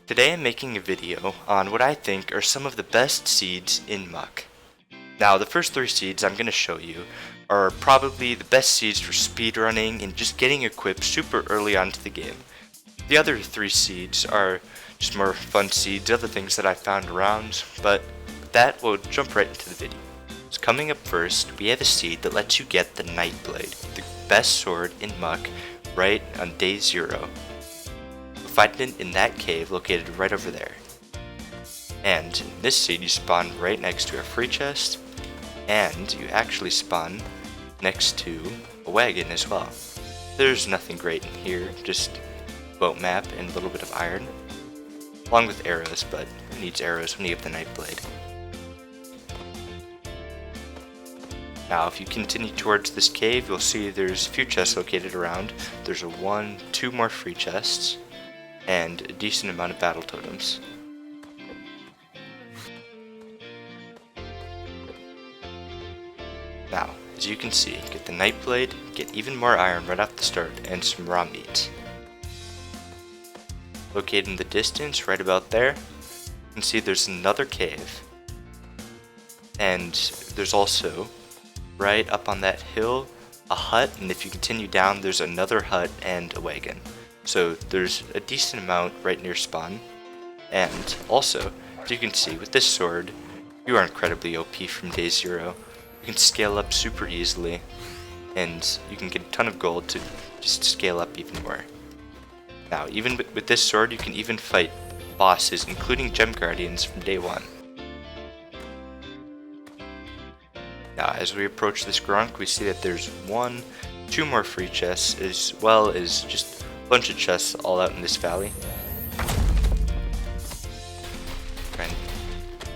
Today I'm making a video on what I think are some of the best seeds in Muck. Now the first 3 seeds I'm going to show you are probably the best seeds for speedrunning and just getting equipped super early onto the game. The other 3 seeds are just more fun seeds, other things that I found around, but with that we'll jump right into the video. So coming up first, we have a seed that lets you get the Nightblade, the best sword in Muck, right on day 0. Find it in that cave located right over there. And in this seed you spawn right next to a free chest, and you actually spawn next to a wagon as well. There's nothing great in here, just boat map and a little bit of iron, along with arrows, but who needs arrows when you have the Nightblade? Now if you continue towards this cave, you'll see there's a few chests located around. There's a 2 more free chests, and a decent amount of battle totems. Now, as you can see, get the Nightblade, get even more iron right off the start, and some raw meat. Located in the distance, right about there, you can see there's another cave. And there's also, right up on that hill, a hut, and if you continue down, there's another hut and a wagon. So there's a decent amount right near spawn, and also, as you can see, with this sword, you are incredibly OP from day 0. You can scale up super easily, and you can get a ton of gold to just scale up even more. Now, even with this sword, you can even fight bosses, including gem guardians from day 1. Now, as we approach this grunk, we see that there's 2 more free chests, as well as just bunch of chests all out in this valley. And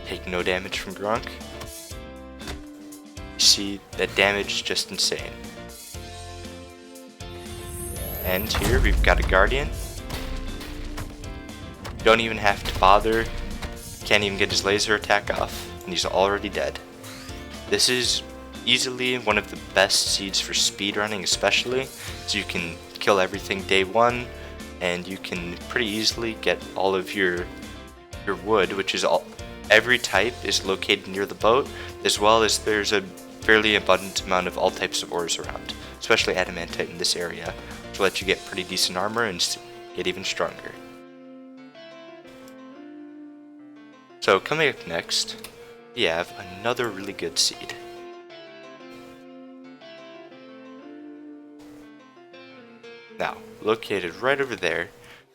take no damage from Grunk. You see that damage is just insane. And here we've got a Guardian. You don't even have to bother. Can't even get his laser attack off, and he's already dead. This is easily one of the best seeds for speedrunning, especially, so you can kill everything day 1, and you can pretty easily get all of your wood, which is every type is located near the boat, as well as there's a fairly abundant amount of all types of ores around, especially adamantite in this area, which will let you get pretty decent armor and get even stronger. So coming up next, we have another really good seed. Now, located right over there,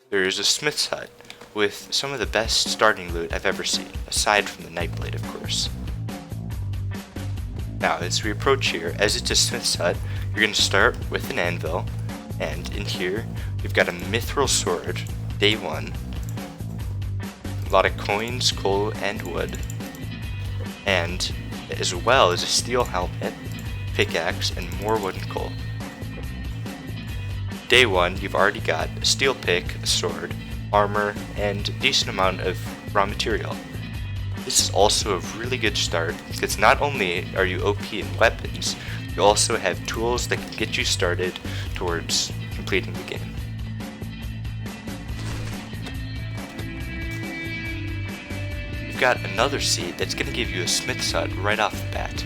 there is a smith's hut with some of the best starting loot I've ever seen, aside from the Nightblade, of course. Now, as we approach here, as it's a smith's hut, you're going to start with an anvil, and in here, we've got a mithril sword, day 1, a lot of coins, coal, and wood, and as well as a steel helmet, pickaxe, and more wood and coal. Day 1, you've already got a steel pick, a sword, armor, and a decent amount of raw material. This is also a really good start, because not only are you OP in weapons, you also have tools that can get you started towards completing the game. You've got another seed that's going to give you a smith's hut right off the bat.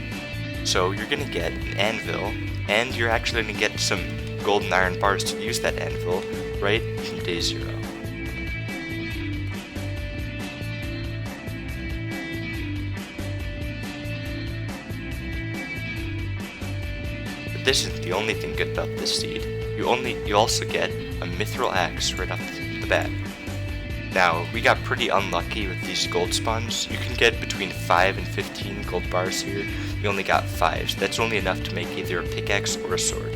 So you're going to get an anvil, and you're actually going to get some golden iron bars to use that anvil right from day 0. But this isn't the only thing good about this seed. You also get a mithril axe right off the bat. Now, we got pretty unlucky with these gold spawns. You can get between 5 and 15 gold bars here. You only got 5, so that's only enough to make either a pickaxe or a sword.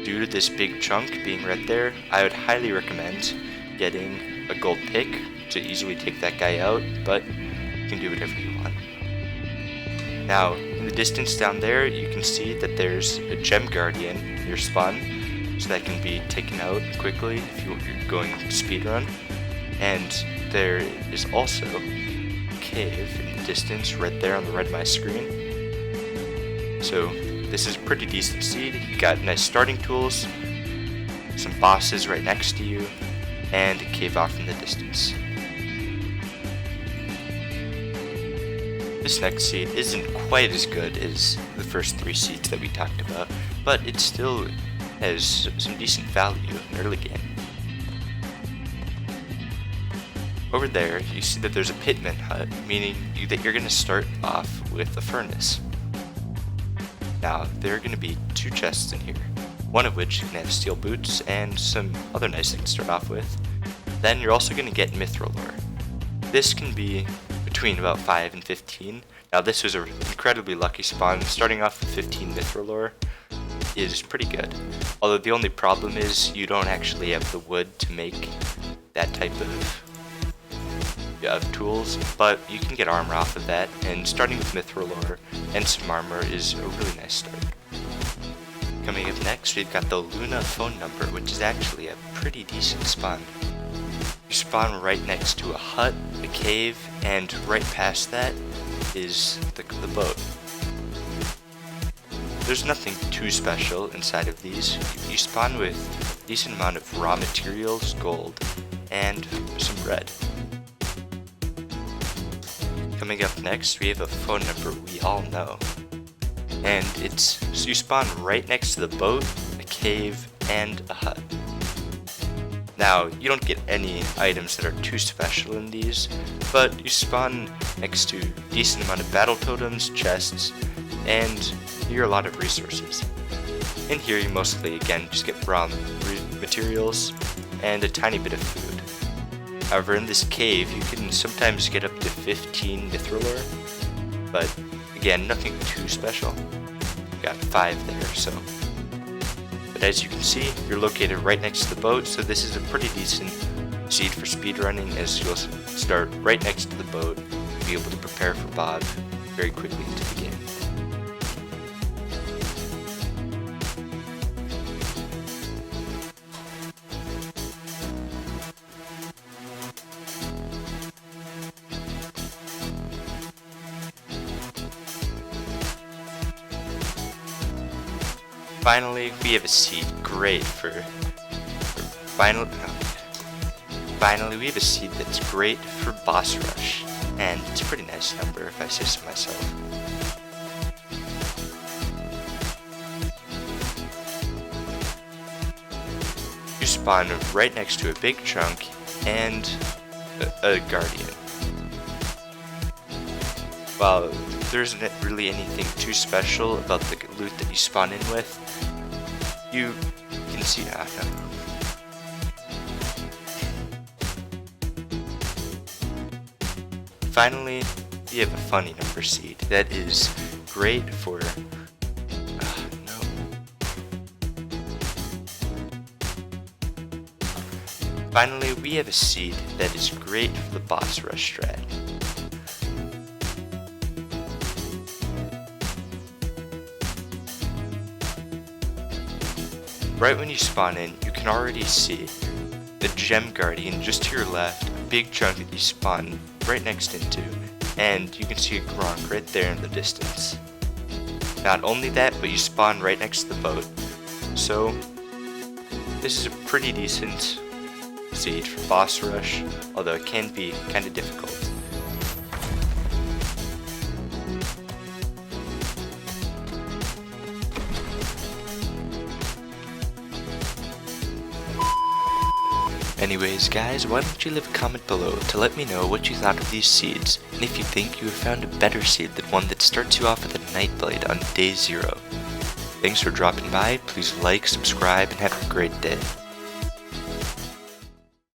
Due to this big chunk being right there, I would highly recommend getting a gold pick to easily take that guy out, but you can do whatever you want. Now, in the distance down there, you can see that there's a gem guardian near spawn, so that can be taken out quickly if you're going speedrun. And there is also a cave in the distance right there on the right of my screen. So this is a pretty decent seed. You got nice starting tools, some bosses right next to you, and a cave off in the distance. This next seed isn't quite as good as the first 3 seeds that we talked about, but it still has some decent value in early game. Over there, you see that there's a pitman hut, meaning that you're going to start off with a furnace. Now, there are going to be 2 chests in here, one of which can have steel boots and some other nice things to start off with. Then you're also going to get mithril ore. This can be between about 5 and 15. Now this was an incredibly lucky spawn. Starting off with 15 mithril ore is pretty good. Although the only problem is you don't actually have the wood to make that type of tools, but you can get armor off of that, and starting with mithril ore and some armor is a really nice start. Coming up next, we've got the Luna phone number, which is actually a pretty decent spawn. You spawn right next to a hut, a cave, and right past that is the boat. There's nothing too special inside of these. You spawn with a decent amount of raw materials, gold, and some bread. Coming up next, we have a phone number we all know. And so you spawn right next to the boat, a cave, and a hut. Now, you don't get any items that are too special in these, but you spawn next to a decent amount of battle totems, chests, and near a lot of resources. In here, you mostly, again, just get raw materials and a tiny bit of food. However, in this cave, you can sometimes get up to 15 mithril ore, but again, nothing too special. You got 5 there, so. But as you can see, you're located right next to the boat, so this is a pretty decent seed for speedrunning, as you'll start right next to the boat and be able to prepare for Bob very quickly into the game. Finally, we have a seed great Finally, we have a seed that's great for boss rush, and it's a pretty nice number if I say so myself. You spawn right next to a big chunk and a guardian. While there isn't really anything too special about the loot that you spawn in with, you can see that. Finally, we have a funny number seed that is great for Finally, we have a seed that is great for the boss rush strat. Right when you spawn in, you can already see the gem guardian just to your left, a big chunk that you spawn right next into, and you can see a gronk right there in the distance. Not only that, but you spawn right next to the boat, so this is a pretty decent seed for boss rush, although it can be kind of difficult. Anyways guys, why don't you leave a comment below to let me know what you thought of these seeds, and if you think you have found a better seed than one that starts you off with a Nightblade on day 0. Thanks for dropping by, please like, subscribe, and have a great day.